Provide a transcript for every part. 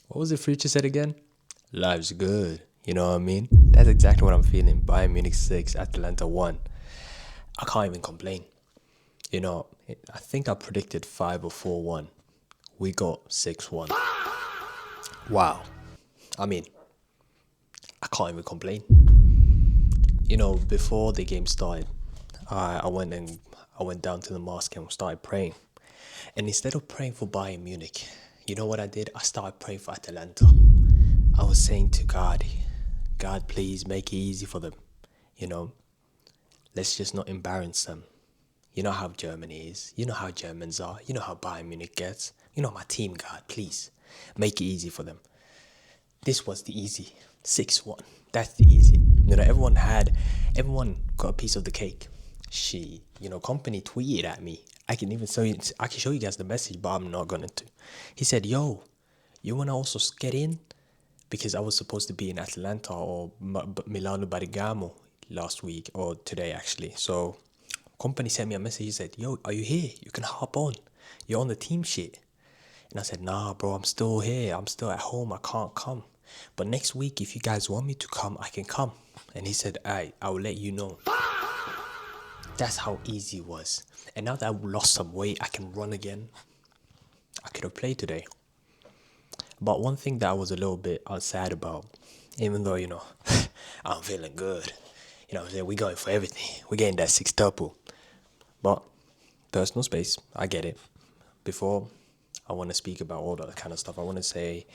What was the future said again? Life's good. You know what I mean? That's exactly what I'm feeling. Bayern Munich 6, Atalanta 1. I can't even complain. You know, I think I predicted 5 or 4-1. We got 6-1. Wow. I mean, I can't even complain. You know, before the game started, I went down to the mosque and started praying. And instead of praying for Bayern Munich, you know what I did? I started praying for Atalanta. I was saying to God, God, please make it easy for them. You know, let's just not embarrass them. You know how Germany is. You know how Germans are. You know how Bayern Munich gets. You know my team, God, please make it easy for them. This was the easy 6-1. That's the easy. You know, everyone got a piece of the cake. Company tweeted at me. I can show you guys the message, but I'm not going to. He said, "Yo, you wanna also get in?" Because I was supposed to be in Atalanta or Milano Bergamo last week or today actually. So, company sent me a message. He said, "Yo, are you here? You can hop on. You're on the team sheet." And I said, "Nah, bro, I'm still here. I'm still at home. I can't come. But next week, if you guys want me to come, I can come." And he said, I will let you know. That's how easy it was. And now that I've lost some weight, I can run again. I could have played today. But one thing that I was a little bit sad about, even though, I'm feeling good. You know what I'm saying? We're going for everything. We're getting that sextuple. But personal space, I get it. Before I want to speak about all that kind of stuff, I want to say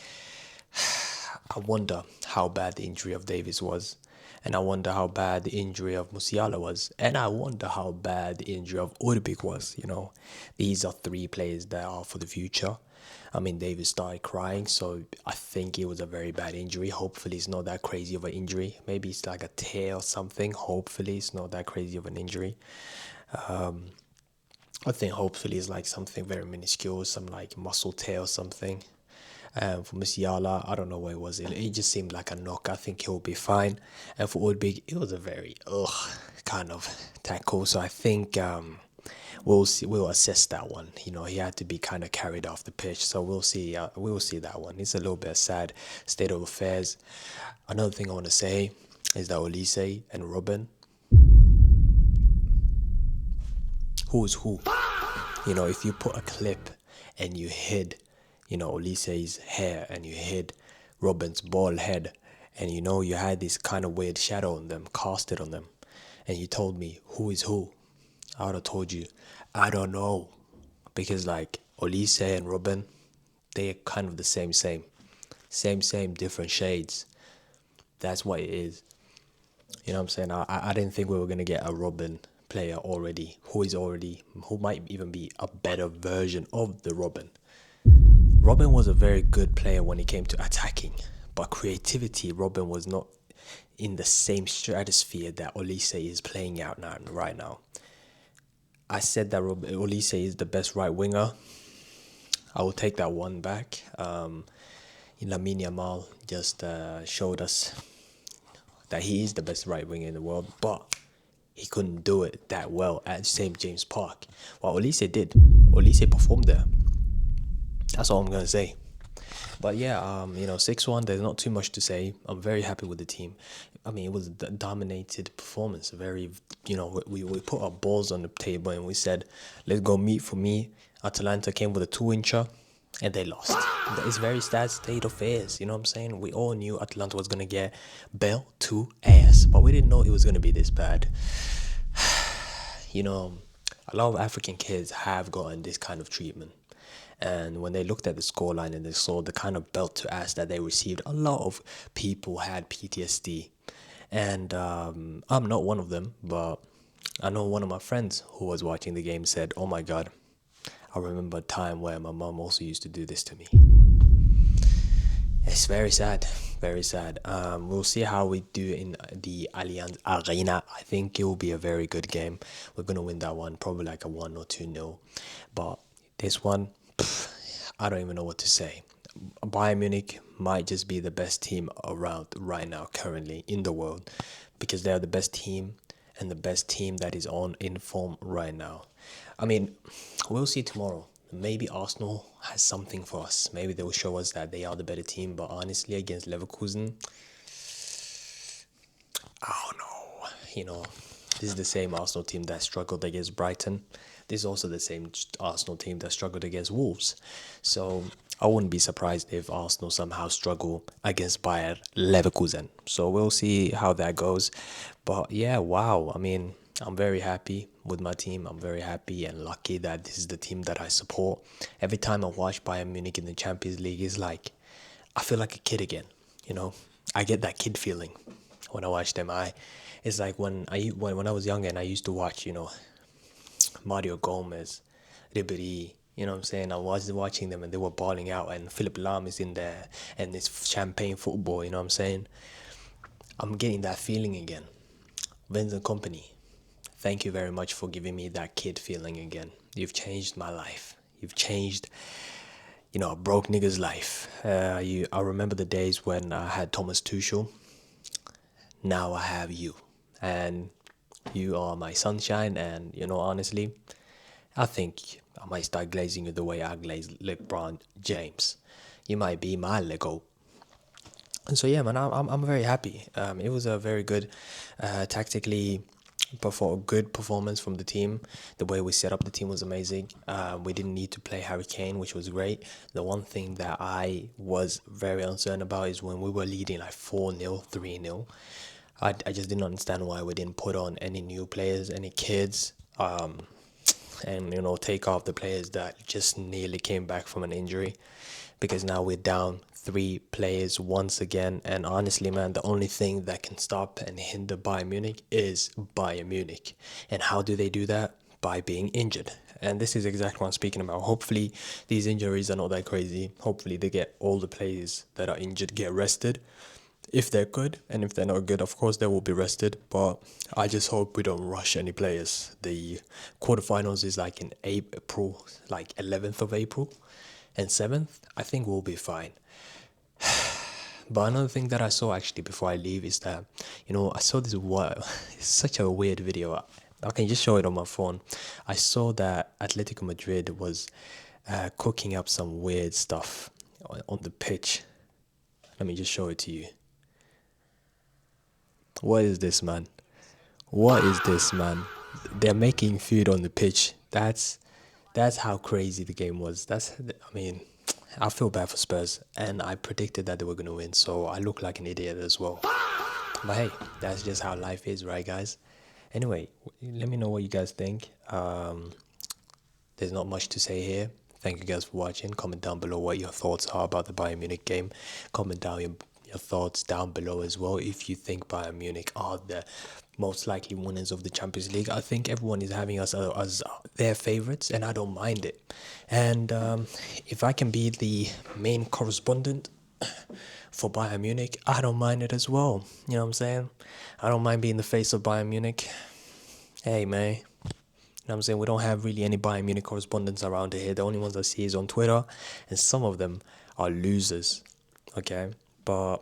I wonder how bad the injury of Davis was. And I wonder how bad the injury of Musiala was. And I wonder how bad the injury of Urbik was. These are three players that are for the future. I mean, Davis started crying, so I think it was a very bad injury. Hopefully, it's not that crazy of an injury. Maybe it's like a tear or something. Hopefully, it's not that crazy of an injury. I think hopefully it's like something very minuscule, some like muscle tear or something. For Musiala, I don't know what it was. It just seemed like a knock. I think he'll be fine. And for Udbig, it was a very kind of tackle. So I think we'll see. We'll assess that one. He had to be kind of carried off the pitch. So we'll see. We'll see that one. It's a little bit sad state of affairs. Another thing I want to say is that Olise and Robin, who's who? If you put a clip and you hid, Olise's hair and you hid Robin's bald head, and you had this kind of weird shadow on them, casted on them, and you told me who is who, I would have told you, I don't know, because like Olise and Robin, they're kind of the same, different shades. That's what it is. You know what I'm saying? I didn't think we were gonna get a Robin player already, who might even be a better version of the Robin. Robin was a very good player when it came to attacking, but creativity, Robin was not in the same stratosphere that Olise is playing out now, right now. I said that Olise is the best right winger. I will take that one back. Lamine Yamal just showed us that he is the best right winger in the world, but he couldn't do it that well at St. James Park. What Olise did, Olise performed there. That's all I'm gonna say. But yeah, 6-1. There's not too much to say. I'm very happy with the team. I mean, it was a dominated performance. Very, we put our balls on the table and we said, let's go meet for me. Atalanta came with a 2-incher and they lost. It's very sad state of affairs. You know what I'm saying? We all knew Atalanta was gonna get bell to ass, but we didn't know it was gonna be this bad. A lot of African kids have gotten this kind of treatment. And when they looked at the scoreline and they saw the kind of belt to ass that they received, a lot of people had PTSD. And I'm not one of them, but I know one of my friends who was watching the game said, "Oh my God, I remember a time where my mom also used to do this to me." It's very sad, very sad. We'll see how we do in the Allianz Arena. I think it will be a very good game. We're going to win that one, probably like a 1 or 2-0. But this one, I don't even know what to say. Bayern Munich might just be the best team around right now, currently in the world, because they're the best team and the best team that is in form right now. I mean, we'll see tomorrow. Maybe Arsenal has something for us. Maybe they will show us that they are the better team. But honestly, against Leverkusen, I don't know. This is the same Arsenal team that struggled against Brighton. This is also the same Arsenal team that struggled against Wolves. So I wouldn't be surprised if Arsenal somehow struggle against Bayern Leverkusen. So we'll see how that goes. But yeah, wow. I mean, I'm very happy with my team. I'm very happy and lucky that this is the team that I support. Every time I watch Bayern Munich in the Champions League, it's like I feel like a kid again. You know, I get that kid feeling when I watch them. It's like when I was younger and I used to watch, Mario Gomez, Ribery. You know what I'm saying? I was watching them and they were balling out, and Philip Lahm is in there, and it's champagne football. You know what I'm saying? I'm getting that feeling again. Vincent Company, thank you very much for giving me that kid feeling again. You've changed my life. You've changed, a broke nigga's life. I remember the days when I had Thomas Tuchel. Now I have you, and you are my sunshine. And honestly, I think I might start glazing you the way I glaze LeBron James. You might be my Lego. And so yeah, man, I'm very happy. It was a very good, tactically good performance from the team. The way we set up the team was amazing. We didn't need to play Harry Kane, which was great. The one thing that I was very uncertain about is when we were leading like 4-0, 3-0. I just didn't understand why we didn't put on any new players, any kids, and take off the players that just nearly came back from an injury, because now we're down 3 players once again. And honestly, man, the only thing that can stop and hinder Bayern Munich is Bayern Munich. And how do they do that? By being injured. And this is exactly what I'm speaking about. Hopefully these injuries are not that crazy. Hopefully they get all the players that are injured get rested, if they're good. And if they're not good, of course they will be rested. But I just hope we don't rush any players. The quarterfinals is like in April, like 11th of April and 7th. I think we'll be fine. But another thing that I saw actually before I leave is that, I saw this, it's such a weird video. I can just show it on my phone. I saw that Atletico Madrid was cooking up some weird stuff on the pitch. Let me just show it to you. What is this, man? What is this, man? They're making food on the pitch. That's how crazy the game was. I feel bad for Spurs, and I predicted that they were gonna win, so I look like an idiot as well. But hey, that's just how life is, right, guys? Anyway, let me know what you guys think. There's not much to say here. Thank you guys for watching. Comment down below what your thoughts are about the Bayern Munich game. Comment down your thoughts down below as well. If you think Bayern Munich are the most likely winners of the Champions League, I think everyone is having us as their favorites, and I don't mind it. And if I can be the main correspondent for Bayern Munich, I don't mind it as well. You know what I'm saying? I don't mind being the face of Bayern Munich. Hey, man. You know what I'm saying? We don't have really any Bayern Munich correspondents around here. The only ones I see is on Twitter, and some of them are losers. Okay? But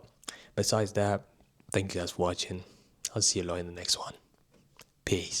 besides that, thank you guys for watching. I'll see you all in the next one. Peace.